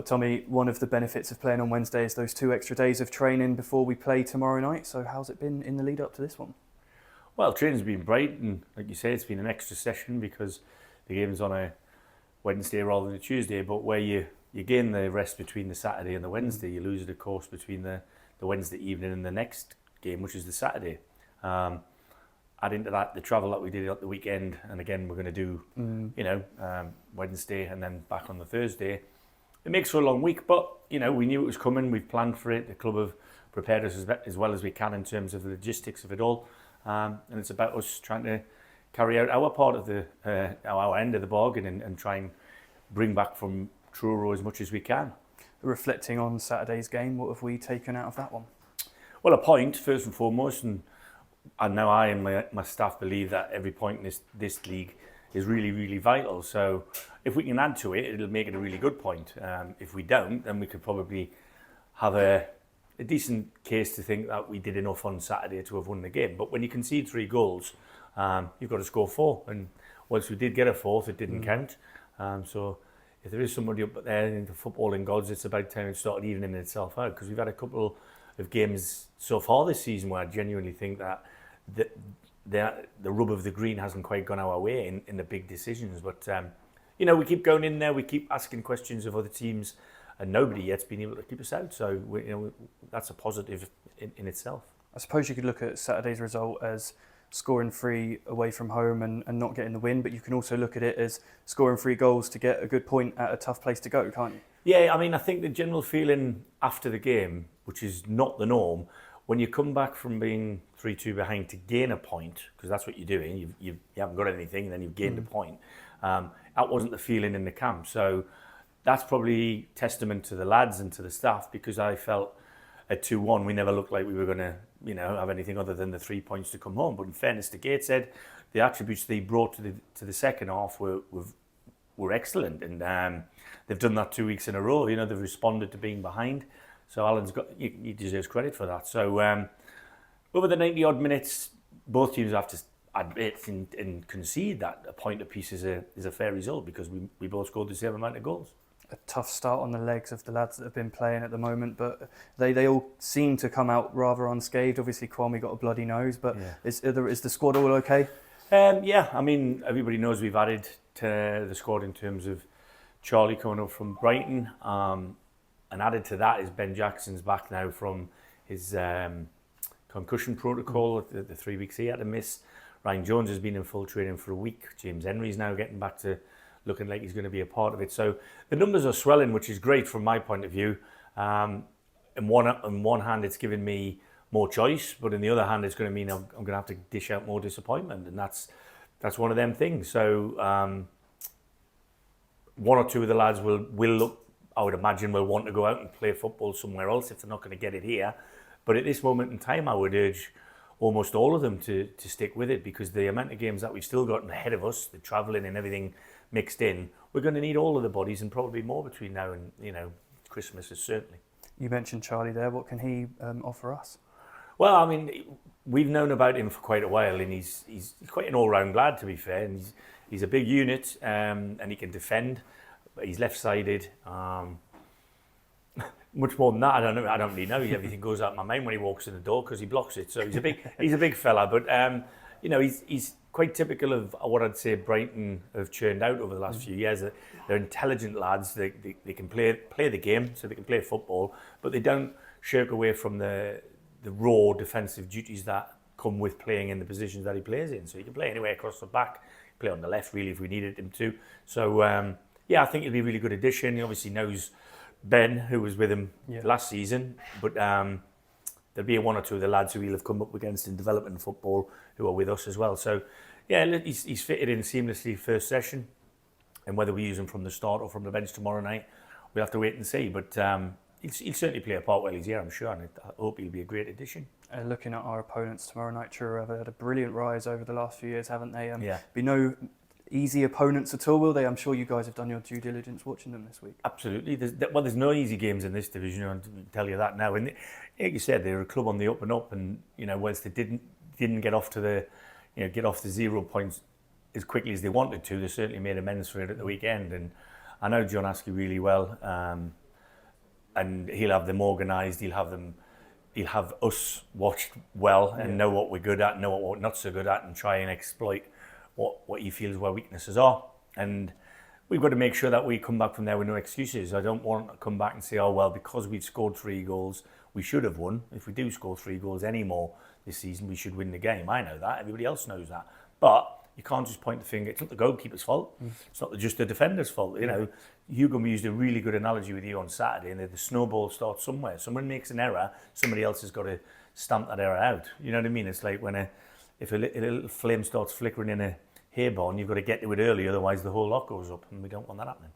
Tommy, one of the benefits of playing on Wednesday is those 2 extra days of training before we play tomorrow night. So how's it been in the lead up to this one? Well, training's been bright, and like you say, it's been an extra session because the game's on a Wednesday rather than a Tuesday, but where you gain the rest between the Saturday and the Wednesday, you lose it, of course, between the Wednesday evening and the next game, which is the Saturday. Add into that the travel that we did at the weekend, and again, we're going to do, Wednesday and then back on the Thursday. It makes for a long week, but, we knew it was coming, we've planned for it, the club have prepared us as well as we can in terms of the logistics of it all, and it's about us trying to carry out our part of our end of the bargain and try and bring back from Truro as much as we can. Reflecting on Saturday's game, what have we taken out of that one? Well, a point, first and foremost, and now I and my staff believe that every point in this league is really, really vital. So if we can add to it, it'll make it a really good point. If we don't, then we could probably have a decent case to think that we did enough on Saturday to have won the game. But when you concede 3 goals, you've got to score 4. And once we did get a 4th, it didn't count. So if there is somebody up there in the footballing gods, it's about time it started evening itself out, because we've had a couple of games so far this season where I genuinely think that the rub of the green hasn't quite gone our way in the big decisions. But, we keep going in there, we keep asking questions of other teams, and nobody yet's been able to keep us out. So, that's a positive in itself. I suppose you could look at Saturday's result as scoring 3 away from home and not getting the win, but you can also look at it as scoring 3 goals to get a good point at a tough place to go, can't you? Yeah, I think the general feeling after the game, which is not the norm, when you come back from being 3-2 behind to gain a point, because that's what you're doing, you haven't got anything and then you've gained a point, that wasn't the feeling in the camp. So that's probably testament to the lads and to the staff, because I felt at 2-1 we never looked like we were going to have anything other than the 3 points to come home. But in fairness to Gateshead, the attributes they brought to the second half were excellent, and they've done that 2 weeks in a row. They've responded to being behind. So Alan's he deserves credit for that. So over the 90 odd minutes, both teams have to admit and concede that a point apiece is a fair result, because we both scored the same amount of goals. A tough start on the legs of the lads that have been playing at the moment, but they all seem to come out rather unscathed. Obviously, Kwame got a bloody nose, but yeah. Is the squad all okay? Yeah, everybody knows we've added to the squad in terms of Charlie coming up from Brighton. And added to that is Ben Jackson's back now from his concussion protocol, the 3 weeks he had to miss. Ryan Jones has been in full training for a week. James Henry's now getting back to looking like he's going to be a part of it. So the numbers are swelling, which is great from my point of view. On one hand, it's given me more choice, but on the other hand, it's going to mean I'm going to have to dish out more disappointment, and that's one of them things. So one or two of the lads will look, I would imagine, will want to go out and play football somewhere else if they're not going to get it here. But at this moment in time, I would urge almost all of them to stick with it, because the amount of games that we've still got ahead of us, the travelling and everything mixed in, we're going to need all of the bodies, and probably more between now and Christmas is certainly. You mentioned Charlie there. What can he offer us? Well, we've known about him for quite a while, and he's quite an all-round lad, to be fair. And he's a big unit, and he can defend. He's left-sided. Much more than that, I don't really know. Everything goes out of my mind when he walks in the door, because he blocks it. So he's a big fella. But he's quite typical of what I'd say Brighton have churned out over the last few years. They're intelligent lads. They can play the game, so they can play football, but they don't shirk away from the raw defensive duties that come with playing in the positions that he plays in. So he can play anywhere across the back, play on the left really if we needed him to. So I think he'll be a really good addition. He obviously knows Ben, who was with him last season, but there'll be one or two of the lads who he'll have come up against in development football who are with us as well. So he's fitted in seamlessly first session, and whether we use him from the start or from the bench tomorrow night, we'll have to wait and see. But he'll certainly play a part while he's here, I'm sure, and I hope he'll be a great addition. Looking at our opponents tomorrow night, Truro have had a brilliant rise over the last few years, haven't they? Yeah. Be no easy opponents at all, will they? I'm sure you guys have done your due diligence watching them this week. Absolutely. There's no easy games in this division, I can tell you that now. And like you said, they're a club on the up and up, and whilst they didn't get off to the 0 points as quickly as they wanted to, they certainly made amends for it at the weekend. And I know John Askey really well. and he'll have them organised. He'll have us watched well and know what we're good at, know what we're not so good at, and try and exploit what he feels our weaknesses are. And we've got to make sure that we come back from there with no excuses. I don't want to come back and say, oh, well, because we've scored 3 goals, we should have won. If we do score 3 goals anymore this season, we should win the game. I know that. Everybody else knows that. But you can't just point the finger. It's not the goalkeeper's fault. It's not just the defender's fault. You know, Hugo used a really good analogy with you on Saturday, and the snowball starts somewhere. Someone makes an error, somebody else has got to stamp that error out. You know what I mean? It's like if a little flame starts flickering in a hay barn, you've got to get to it early, otherwise the whole lot goes up, and we don't want that happening.